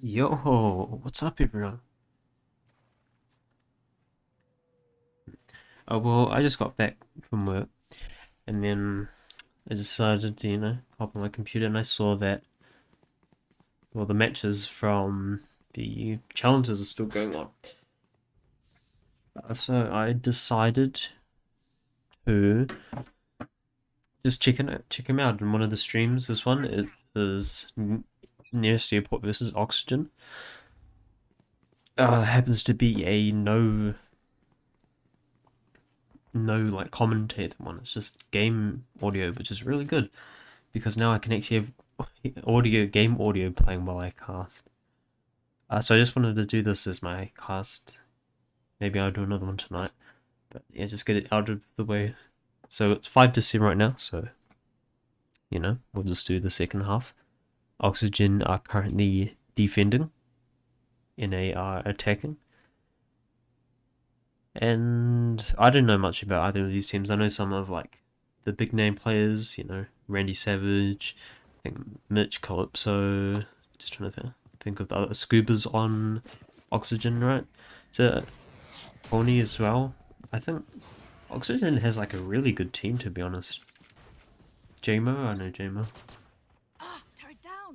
Yo, what's up, everyone? Oh, well, I just got back from work and then I decided to, hop on my computer and I saw that, well, the matches from the challenges are still going on. So I decided to just check him out in one of the streams. This one it is nearest airport versus Oxygen. Happens to be a no like commentator one. It's just game audio, which is really good because now I can actually have game audio playing while I cast. So I just wanted to do this as my cast. Maybe I'll do another one tonight, but yeah, just get it out of the way. So it's 5-7 right now. So we'll just do the second half. Oxygen are currently defending, NA are attacking. And I don't know much about either of these teams. I know some of like the big name players, Randy Savage, I think Mitch Calypso. Just trying to think of the other Scuba's on Oxygen, right? So Pony as well. I think Oxygen has like a really good team, to be honest. JMO, I know JMO.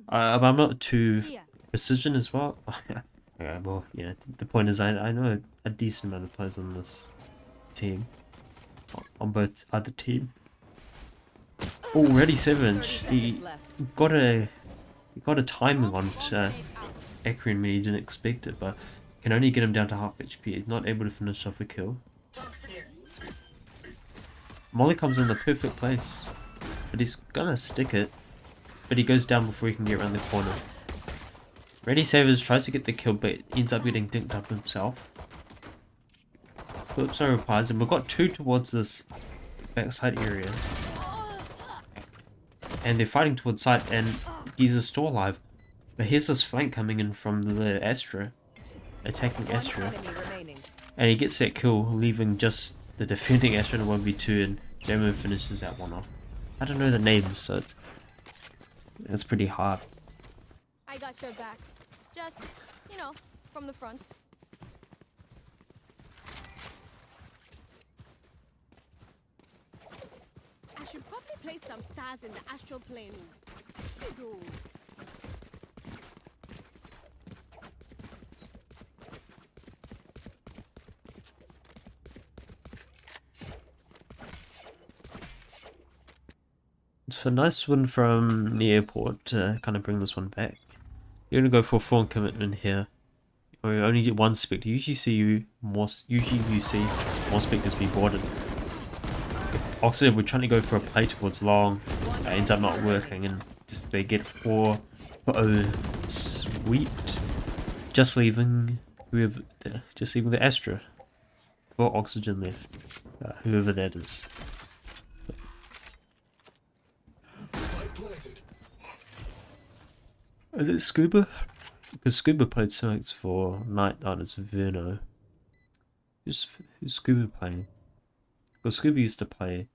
But I'm not too precision as well. Okay, well, yeah. The point is, I know a decent amount of players on this team, on both other team. Already Savage, he got a timing on Akron when he didn't expect it, but can only get him down to half HP. He's not able to finish off a kill. Molly comes in the perfect place, but he's gonna stick it. But he goes down before he can get around the corner. Ready Savage tries to get the kill, but ends up getting dinked up himself. Calypso replies, and we've got two towards this backside area. And they're fighting towards side, and he's still alive. But here's this flank coming in from the Astra, attacking Astra. And he gets that kill, leaving just the defending Astra in a 1v2, and Jamo finishes that one off. I don't know the names, so it's pretty hard. I got your backs. Just, from the front. I should probably place some stars in the astral plane. Should go. It's a nice win from the airport to kind of bring this one back. You're gonna go for a full commitment here. Or you only get one spectre. Usually you see more spectres be boarded. Oxygen, we're trying to go for a play towards long. It ends up not working, and just they get 4-0 swept. Just leaving the Astra. 4 Oxygen left. Whoever that is. Is it Scuba? Because Scuba played Smokes for Night Artist Verno. Who's Scuba playing? Because Scuba used to play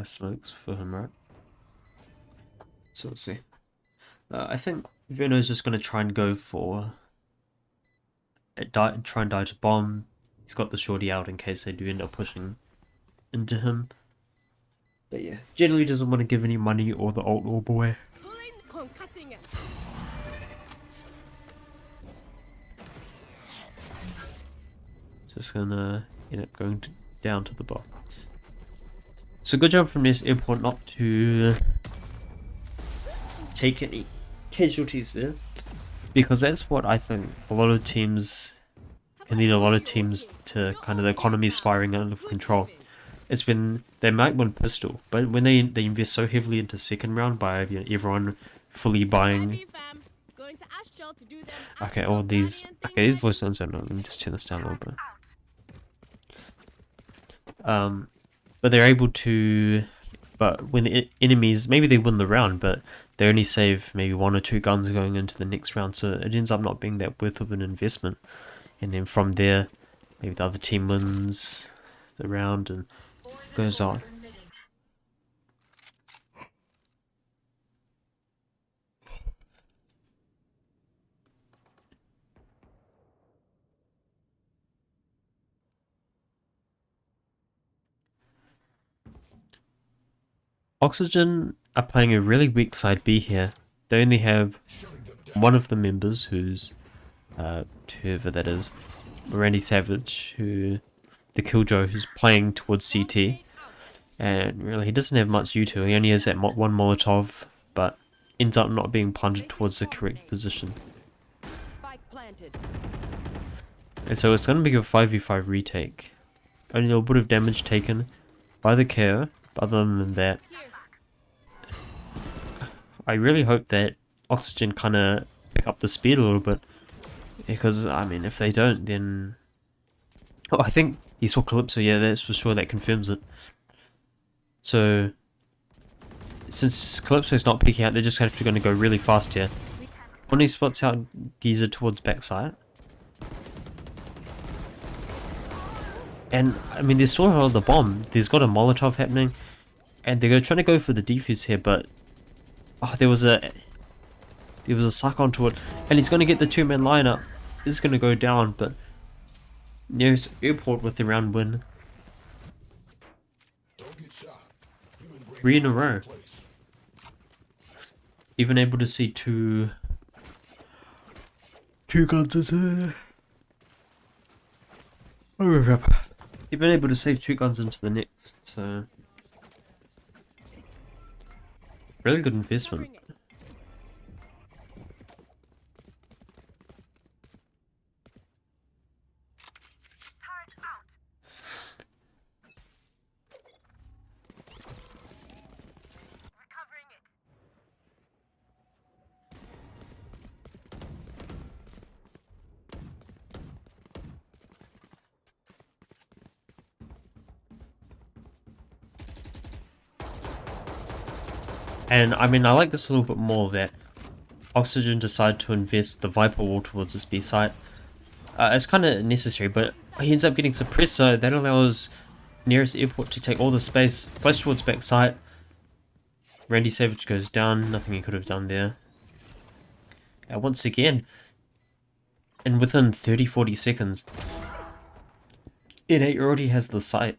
Smokes for him, right? So we'll see. I think Verno's just going to try and go for... try and die to bomb. He's got the shorty out in case they do end up pushing into him. But yeah, generally doesn't want to give any money or the ult orb away. Just gonna end up going down to the bottom. So good job from this airport not to take any casualties there, because that's what I think a lot of teams can lead a lot of teams to kind of the economy spiraling out of control. It's when they might win pistol, but when they invest so heavily into second round by everyone fully buying. Okay, all these voice sounds don't know. Let me just turn this down a little bit. But they're able to, but when the enemies, maybe they win the round, but they only save maybe 1 or 2 guns going into the next round, so it ends up not being that worth of an investment. And then from there, maybe the other team wins the round and goes on. Oxygen are playing a really weak side B here. They only have one of the members, who's whoever that is, Randy Savage, who the Killjoy, who's playing towards CT, and really he doesn't have much U2. He only has that one Molotov, but ends up not being planted towards the correct position. And so it's going to be a 5v5 retake. Only a little bit of damage taken by the KO, but other than that, I really hope that Oxygen kind of pick up the speed a little bit, because I mean, if they don't, then I think he saw Calypso. Yeah, that's for sure. That confirms it. So since Calypso's not peeking out, they're just actually going to go really fast here. When he spots out Geezer towards backside, and I mean, there's sort of the bomb. There's got a Molotov happening, and they're trying to go for the defuse here, but there was a suck onto it, and he's going to get the two-man lineup. This is going to go down, but there's Airport with the round win. 3 in a row. Even able to see two guns into. You've been able to save 2 guns into the next, so really good investment. And I mean, I like this a little bit more, that Oxygen decided to invest the Viper wall towards this B site. It's kind of necessary, but he ends up getting suppressed, so that allows nearest airport to take all the space. Flash towards back site. Randy Savage goes down, nothing he could have done there. Once again, and within 30-40 seconds, NA already has the site.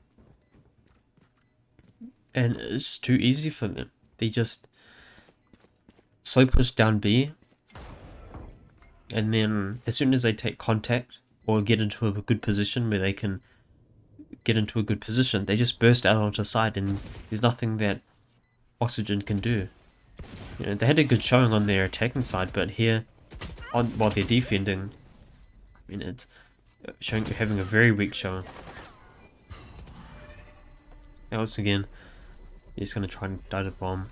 And it's too easy for them. They just slow push down B, and then as soon as they take contact or get into a good position where they can get into a good position, they just burst out onto side, and there's nothing that Oxygen can do. You know, they had a good showing on their attacking side, but here, while they're defending, I mean, it's having a very weak showing. Now once again, he's going to try and die the bomb.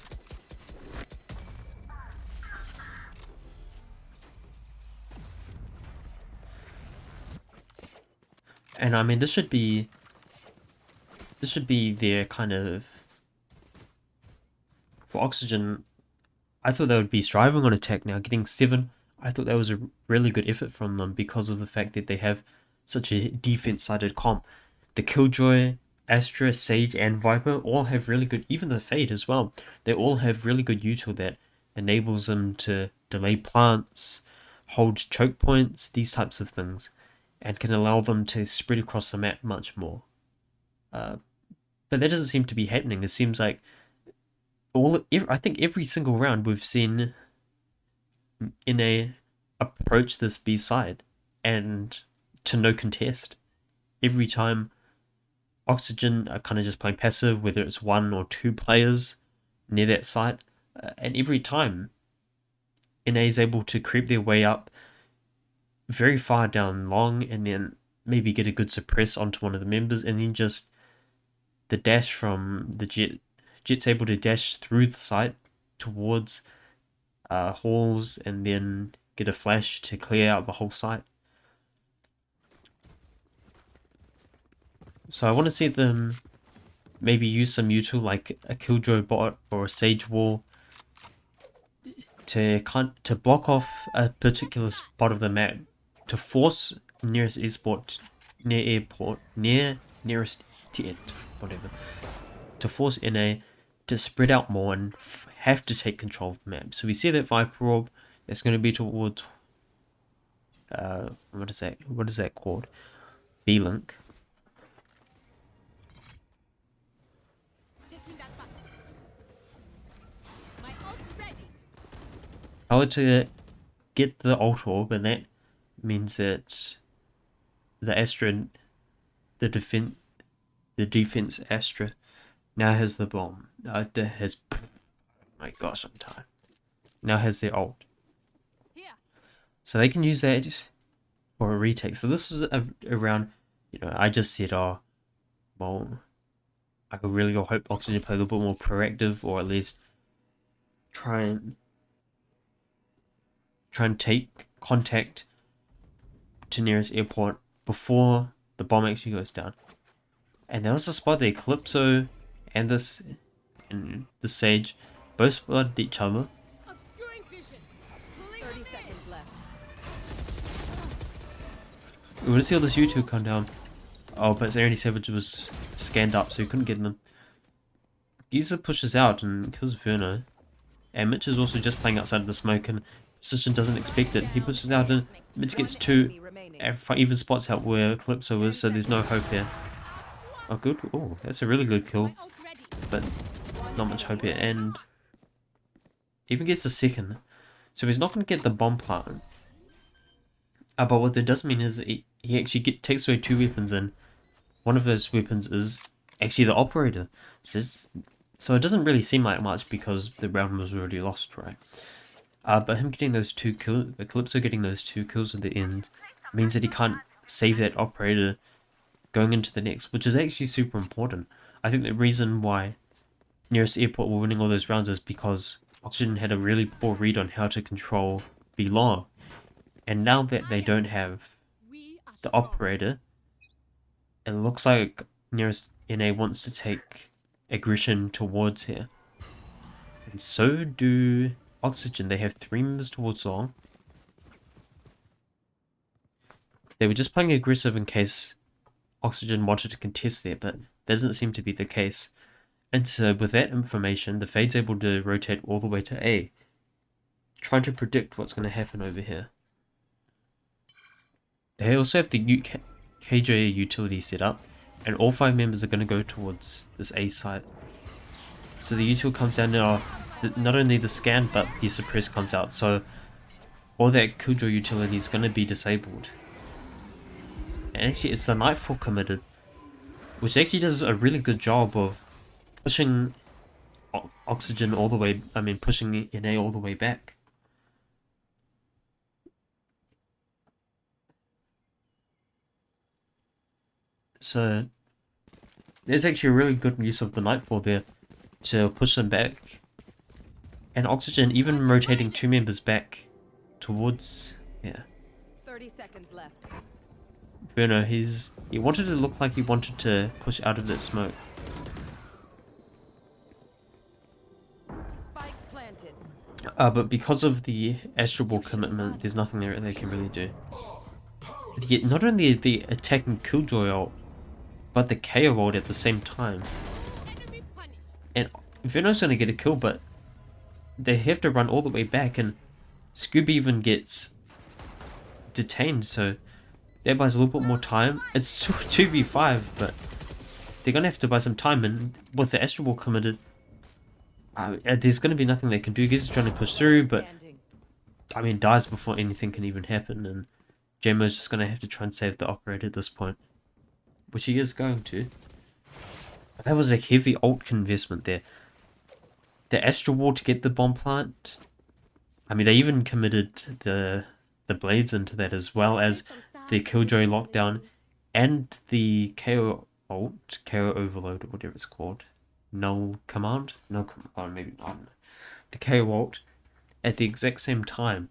And I mean, this should be their kind of, for Oxygen. I thought they would be striving on attack now, getting 7. I thought that was a really good effort from them because of the fact that they have such a defense-sided comp. The Killjoy, Astra, Sage, and Viper all have really good, even the Fade as well. They all have really good util that enables them to delay plants, hold choke points, these types of things, and can allow them to spread across the map much more. But that doesn't seem to be happening. It seems like I think every single round we've seen NA approach this B side and to no contest. Every time Oxygen are kind of just playing passive, whether it's 1 or 2 players near that site, and every time NA is able to creep their way up very far down long, and then maybe get a good suppress onto one of the members, and then just the dash from the Jet's able to dash through the site towards halls, and then get a flash to clear out the whole site. So I want to see them maybe use some util like a Killjoy bot or a Sage wall to block off a particular spot of the map, to force nearest airport, nearest whatever, to force NA to spread out more and have to take control of the map. So we see that Viper Orb, that's going to be towards what is that called? B-Link. tell her to get the ult orb, and that means that the Astra, the defense Astra, now has the bomb. My gosh, I'm tired. Now has their ult, so they can use that for a retake. So this is around, I just said, oh, well, I could really hope Oxygen play a little bit more proactive, or at least try and take contact to nearest airport before the bomb actually goes down. And there was a spot there, Calypso and the Sage both spotted each other. Obscuring vision. 30 seconds left. We would see all this U2 come down. Oh, but Ernie Savage was scanned up, so he couldn't get them. Giza pushes out and kills Verno. And Mitch is also just playing outside of the smoke, and Position doesn't expect it. He pushes out and Mitch gets 2 even spots out where Calypso is, so there's no hope here. Oh, good. Oh, that's a really good kill, but not much hope here. And even gets the second, so he's not going to get the bomb plant. But what that does mean is he actually takes away 2 weapons, and one of those weapons is actually the operator. So it doesn't really seem like much because the round was already lost, right? But him getting those 2 kills, Calypso getting those 2 kills at the end, means that he can't save that operator going into the next, which is actually super important. I think the reason why nearest airport were winning all those rounds is because Oxygen had a really poor read on how to control B-Long. And now that they don't have the operator, it looks like nearest NA wants to take aggression towards here. And so do Oxygen. They have 3 members towards Long. They were just playing aggressive in case Oxygen wanted to contest there, but that doesn't seem to be the case. And so with that information, the Fade's able to rotate all the way to A, trying to predict what's going to happen over here. They also have the KJ utility set up, and all 5 members are going to go towards this A site. So the util comes down now, not only the scan, but the suppress comes out, so all that Killjoy utility is going to be disabled. And actually it's the Nightfall committed, which actually does a really good job of pushing Oxygen all the way, pushing NA all the way back. So there's actually a really good use of the Nightfall there to push them back. And Oxygen even rotating 2 members back towards, 30 seconds left. Verno, he wanted to look like he wanted to push out of that smoke. Spike planted. But because of the Astral Ball commitment, there's nothing there they can really do. Yet not only the attacking Killjoy ult, but the KO ult at the same time. And Verno's gonna get a kill, but they have to run all the way back, and Scooby even gets detained, so that buys a little bit more time. It's 2v5, but they're gonna have to buy some time, and with the Astral Ball committed, there's gonna be nothing they can do. Giz is trying to push through, but dies before anything can even happen, and Jamo's just gonna have to try and save the operator at this point, which he is going to. But that was a heavy ult investment there. The Astral Wall to get the bomb plant. They even committed the blades into that, as well as the Killjoy lockdown and the KO ult, KO overload, or whatever it's called. No command, maybe not. The KO ult at the exact same time.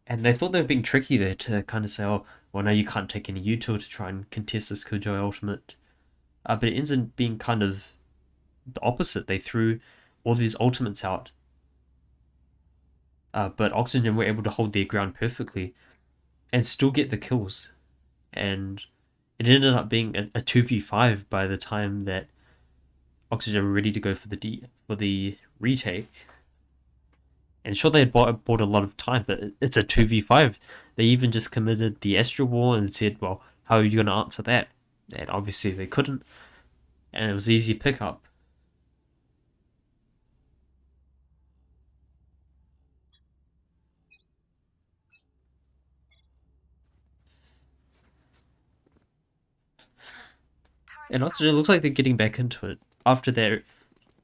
And they thought they were being tricky there to kind of say, oh, well, no, you can't take any util to try and contest this Killjoy ultimate. But it ends up being kind of the opposite. They threw all these ultimates out. But Oxygen were able to hold their ground perfectly and still get the kills. And it ended up being a 2v5 by the time that Oxygen were ready to go for the retake. And sure, they had bought a lot of time, but it's a 2v5. They even just committed the Astral War and said, well, how are you going to answer that? And obviously they couldn't. And it was easy pickup. And Oxygen looks like they're getting back into it. After that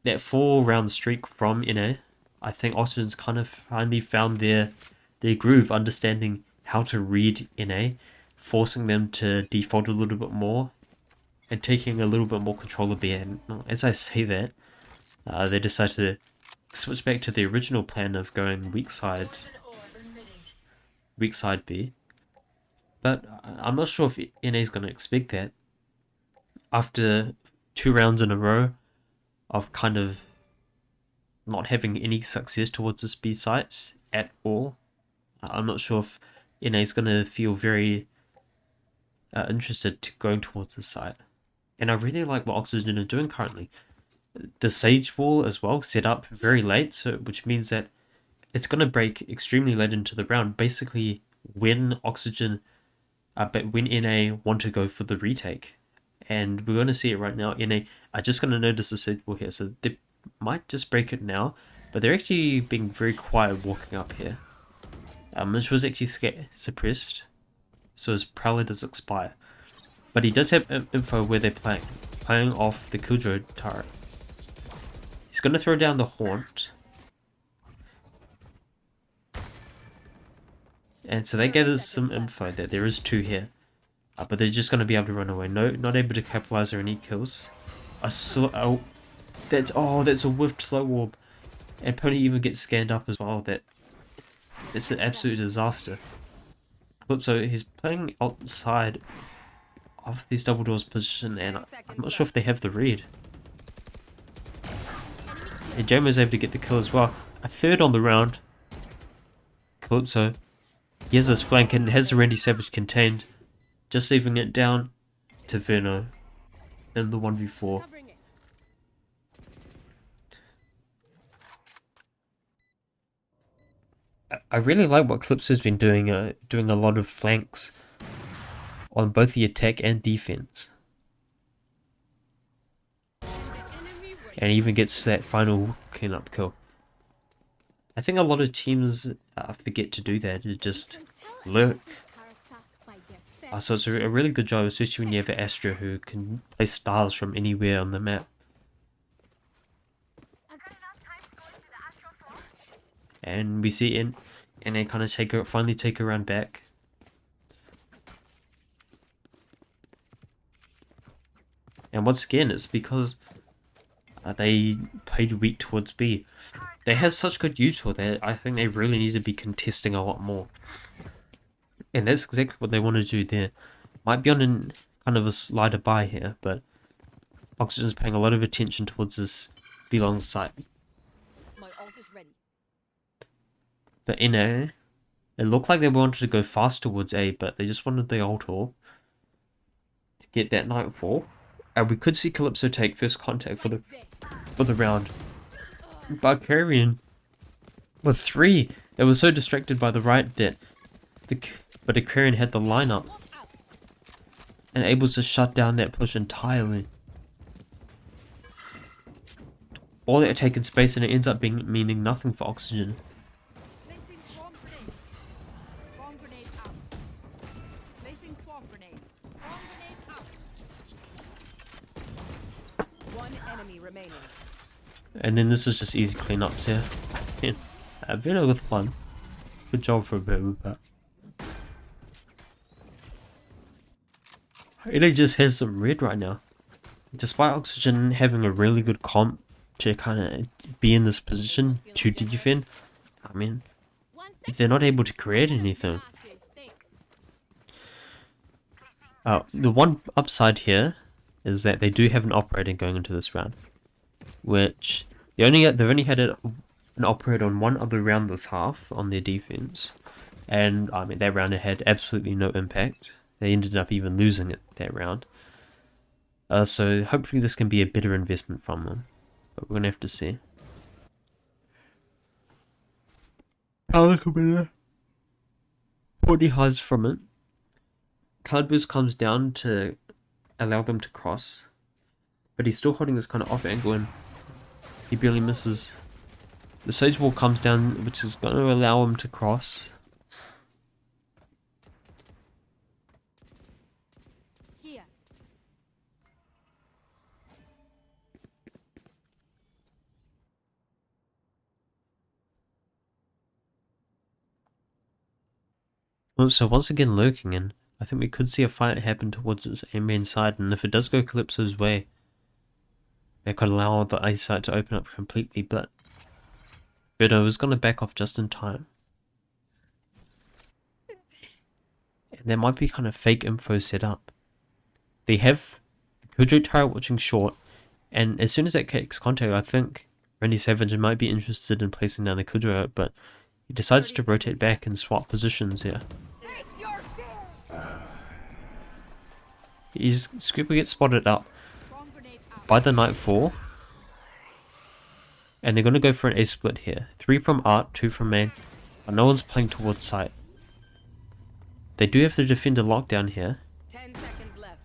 4-round streak from NA, I think Oxygen's kind of finally found their groove, understanding how to read NA, forcing them to default a little bit more, and taking a little bit more control of B. And as I say that, they decide to switch back to the original plan of going weak side B. But I'm not sure if NA is going to expect that. After 2 rounds in a row of kind of not having any success towards this B site at all, I'm not sure if NA is going to feel very interested to going towards this site. And I really like what Oxygen are doing currently. The Sage Wall as well, set up very late, so which means that it's going to break extremely late into the round, basically when Oxygen, but when NA want to go for the retake. And we're going to see it right now. NA are just going to notice the Sage Wall here, so they might just break it now, but they're actually being very quiet walking up here. Which was actually suppressed, so his Prowler does expire. But he does have info where they're playing off the Killjoy turret. He's going to throw down the Haunt. And so that gathers some info that there is 2 here. But they're just going to be able to run away. No, not able to capitalize on any kills. That's a whiffed slow warp. And Pony even gets scanned up as well. It's an absolute disaster. Calypso, he's playing outside of these double doors position, and I'm not sure if they have the read. And Jamo's able to get the kill as well. A 3rd on the round. Calypso, he has this flank and has the Randy Savage contained, just leaving it down to Verno in the 1v4. I really like what Calypso's been doing, doing a lot of flanks on both the attack and defense. And even gets that final cleanup kill. I think a lot of teams forget to do that, it just lurk. So it's a really good job, especially when you have an Astra who can play styles from anywhere on the map. And we see and they kind of finally take a round back. And once again, it's because they played weak towards B. They have such good util that I think they really need to be contesting a lot more. And that's exactly what they want to do there. Might be on kind of a slider buy here, but Oxygen's paying a lot of attention towards this B-long site. My ult is ready. But in A, it looked like they wanted to go fast towards A, but they just wanted the ult to get that Nightfall. And we could see Calypso take first contact for the round. Barbarian with 3. They were so distracted by the right that but Aquarian had the lineup and able to shut down that push entirely. All that taken space and it ends up meaning nothing for Oxygen. Placing swarm grenade. Swarm grenade out. Placing swarm grenade. Swarm grenade out. 1 enemy remaining. And then this is just easy cleanups here. Vino with 1. Good job for a bit with that. It just has some red right now. Despite Oxygen having a really good comp to kind of be in this position to defend, I mean, they're not able to create anything. The one upside here is that they do have an operator going into this round, which they've only had an operator on one other round this half on their defense, and I mean that round had absolutely no impact. They ended up even losing it that round. So hopefully this can be a better investment from them, but we're gonna have to see. Power better. 40 highs from it. Card boost comes down to allow them to cross, but he's still holding this kind of off angle and he barely misses. The Sage Wall comes down, which is going to allow him to cross. Here. Calypso once again lurking in. I think we could see a fight happen towards its main side, and if it does go Calypso's way, that could allow the A site to open up completely, but Birdo is going to back off just in time. And there might be kind of fake info set up. They have the Kudro turret watching short, and as soon as that takes contact, I think Randy Savage might be interested in placing down the Kudro, but he decides to rotate back and swap positions here. Scuba gets spotted up by the Nightfall, and they're going to go for an A split here. 3 from Art, 2 from main, but no one's playing towards site. They do have to defend a lockdown here, 10 seconds left.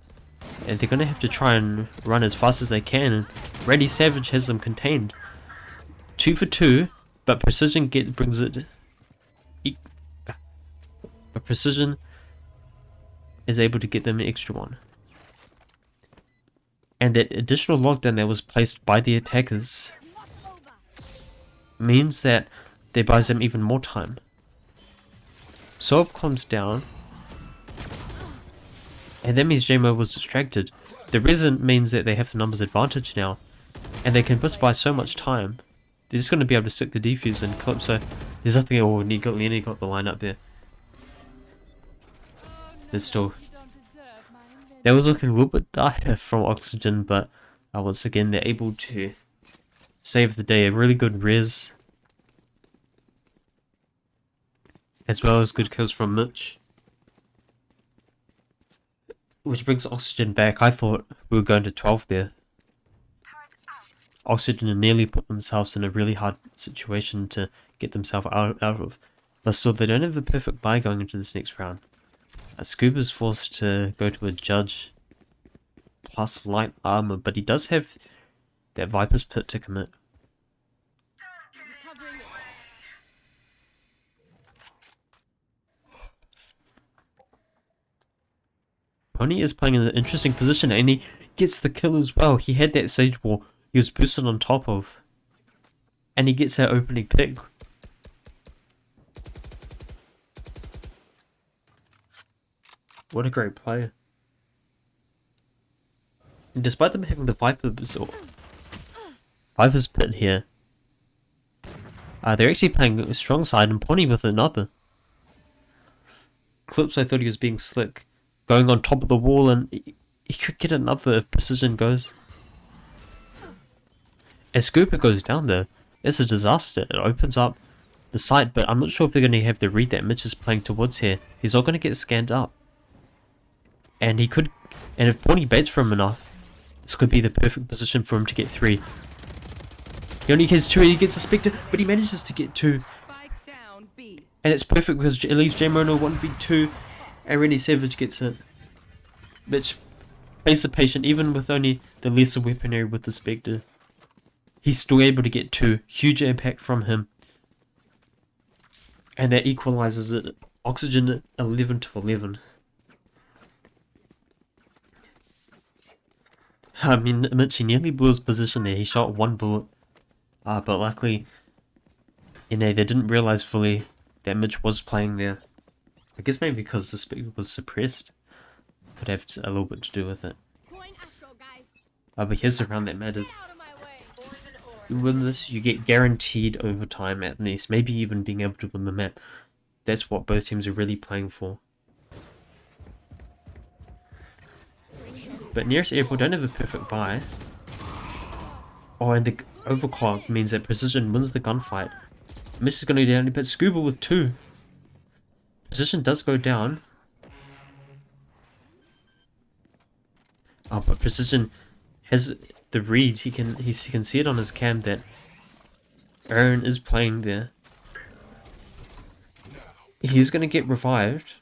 and they're going to have to try and run as fast as they can, and Randy Savage has them contained. 2 for 2, but Precision brings it. But Precision is able to get them an extra one. And that additional lockdown that was placed by the attackers means that they buys them even more time. Soap comes down, and that means JMO was distracted. The reason means that they have the numbers advantage now, and they can just buy so much time. They're just going to be able to stick the defuse and Calypso. There's nothing. Oh, and he got the line up there. There's still. That was looking a little bit dire from Oxygen, but once again they're able to save the day. A really good res, as well as good kills from Mitch, which brings Oxygen back. I thought we were going to 12 there. Oxygen nearly put themselves in a really hard situation to get themselves out of, but still they don't have the perfect buy going into this next round. Scuba's forced to go to a Judge plus light armor, but he does have that Viper's Pit to commit. Recovering it. Pony is playing in an interesting position, and he gets the kill as well. He had that Sage Wall he was boosted on top of, and he gets that opening pick. What a great player. And despite them having the Viper's Pit here, they're actually playing a strong side and Pony with another. Clips, I thought he was being slick, going on top of the wall, and he could get another if Precision goes. As Scooper goes down there, it's a disaster. It opens up the site, but I'm not sure if they're going to have the read that Mitch is playing towards here. He's all going to get scanned up. And he could, and if Pony baits for him enough, this could be the perfect position for him to get 3. He only gets 2, he gets a Spectre, but he manages to get 2. And it's perfect because it leaves Jamono 1v2, and Randy Savage gets it. Mitch plays the patient, even with only the lesser weaponry with the Spectre. He's still able to get 2. Huge impact from him. And that equalizes it. Oxygen 11 to 11. I mean, Mitch, he nearly blew his position there. He shot 1 bullet. But luckily, they didn't realize fully that Mitch was playing there. I guess maybe because the speaker was suppressed. Could have a little bit to do with it. Going Astro, guys. But here's the round that matters. Out of my way. You win this, you get guaranteed overtime at least. Maybe even being able to win the map. That's what both teams are really playing for. But Nearest Airport don't have a perfect buy. Oh, and the overclock means that Precision wins the gunfight. Mitch is going to go down, but Scuba with 2. Precision does go down. Oh, but Precision has the read. He can see it on his cam that Aaron is playing there. He's going to get revived.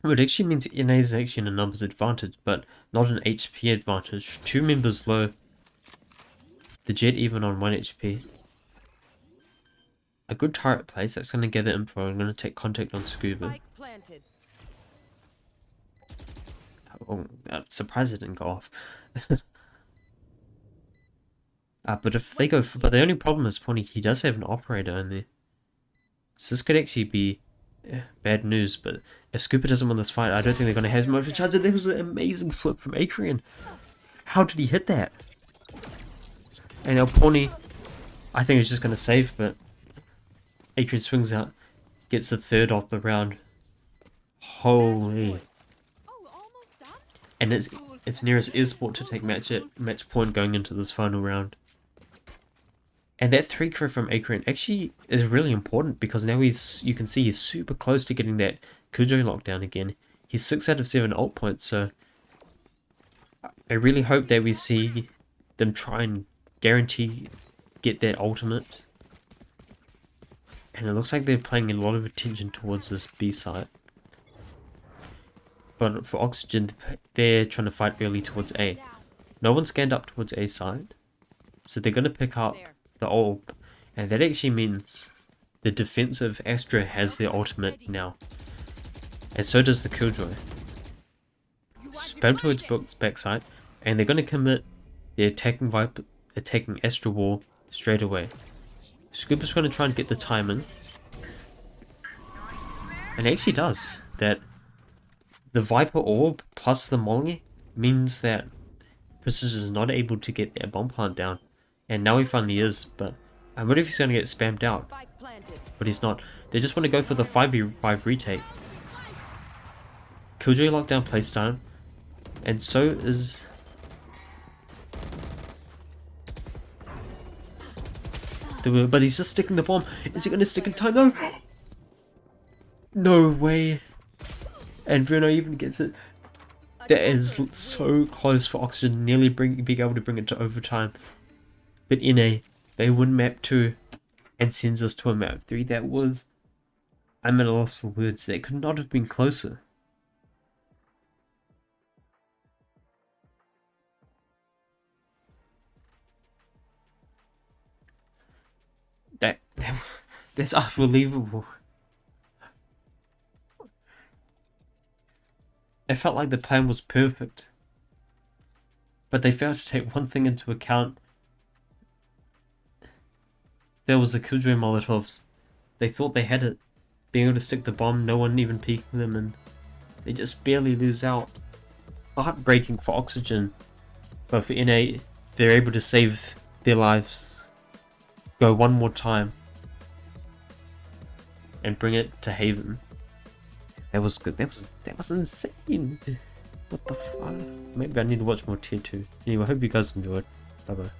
It actually means NA is actually in a numbers advantage, but not an HP advantage. 2 members low. The Jet even on 1 HP. A good turret place. That's going to gather info. I'm going to take contact on Scuba. Oh, I'm surprised it didn't go off. But if they go for, but the only problem is Pony, he does have an operator in there. So this could actually be bad news, but if Scooper doesn't win this fight, I don't think they're going to have much of a chance. And there was an amazing flip from Acreon. How did he hit that? And now Pawnee, I think, is just going to save, but Acreon swings out, gets the third off the round. Holy. Oh, almost done? And it's nearest Airsport to take match point going into this final round. And that 3 crit from Acreon actually is really important because now you can see he's super close to getting that Kujo lockdown again. He's 6 out of 7 ult points, so I really hope that we see them try and guarantee get that ultimate. And it looks like they're paying a lot of attention towards this B side. But for Oxygen, they're trying to fight early towards A. No one scanned up towards A side, so they're going to pick up the ult, and that actually means the defensive Astra has their ultimate now, and so does the Killjoy. Spam towards Book's backside, and they're going to commit the attacking Astra wall straight away. Scooper's going to try and get the time in, and it actually does that. The Viper Orb plus the Molly means that Precision is not able to get that bomb plant down. And now he finally is, but I wonder if he's going to get spammed out. But he's not. They just want to go for the 5v5 retake. Killjoy lockdown playstyle. And so is... But he's just sticking the bomb. Is he going to stick in time? No! No way. And Bruno even gets it. That is so close for Oxygen, nearly being able to bring it to overtime. But NA, they win map 2 and sends us to a map 3. That was... I'm at a loss for words. That could not have been closer. That's unbelievable. It felt like the plan was perfect. But they failed to take one thing into account. There was the Killjoy Molotovs. They thought they had it. Being able to stick the bomb, no one even peeking them, and they just barely lose out. Heartbreaking for Oxygen. But for NA, they're able to save their lives. Go one more time. And bring it to Haven. That was good. That was insane. What the fuck? Maybe I need to watch more tier 2. Anyway, I hope you guys enjoyed. Bye bye.